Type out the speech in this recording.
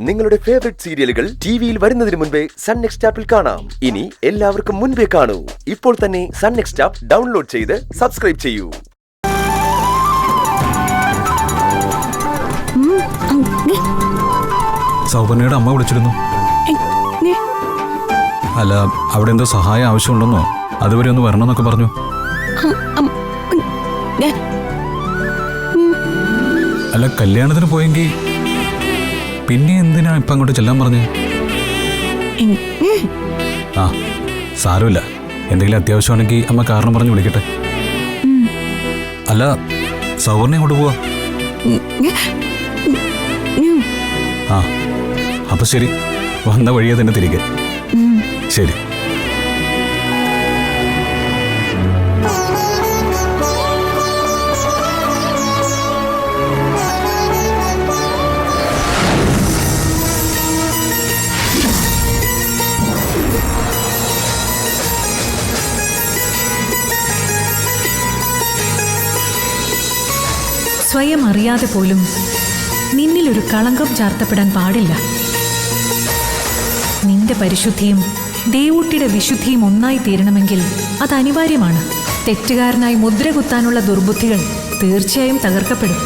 നിങ്ങളുടെ ഫേവറേറ്റ് സീരിയലുകൾ ടിവിയിൽ വരുന്നതിന് മുൻപേ സൺ നെക്സ്റ്റ് ആപ്പിൽ കാണാം. ഇനി എല്ലാവർക്കും മുൻപേ കാണൂ. ഇപ്പോൾ തന്നെ സൺ നെക്സ്റ്റ് ആപ്പ് ഡൗൺലോഡ് ചെയ്ത് സബ്സ്ക്രൈബ് ചെയ്യൂ. സൗപർണയുടെ അമ്മ വിളിച്ചിരുന്നു. അല്ല, അവിടെ എന്തോ സഹായം ആവശ്യമുണ്ടെന്നോ, അതുവരെ ഒന്ന് വരണമെന്നൊക്കെ പറഞ്ഞു. അല്ല, കല്യാണത്തിന് പോയെങ്കിൽ പിന്നെ എന്തിനാ ഇപ്പൊ അങ്ങോട്ട് ചെല്ലാൻ പറഞ്ഞേ? ആ, സാരമില്ല. എന്തെങ്കിലും അത്യാവശ്യമാണെങ്കിൽ അമ്മ കാരണം പറഞ്ഞ് വിളിക്കട്ടെ. അല്ല, സൗവർണ അങ്ങോട്ട് പോവാ. ആ, അപ്പൊ ശരി, വന്ന വഴിയെ തന്നെ തിരികെ. ശരി. സ്വയം അറിയാതെ പോലും നിന്നിലൊരു കളങ്കം ചാർത്തപ്പെടാൻ പാടില്ല. നിന്റെ പരിശുദ്ധിയും ദേവൂട്ടിയുടെ വിശുദ്ധിയും ഒന്നായി തീരണമെങ്കിൽ അത് അനിവാര്യമാണ്. തെറ്റുകാരനായി മുദ്ര കുത്താനുള്ള ദുർബുദ്ധികൾ തീർച്ചയായും തകർക്കപ്പെടും.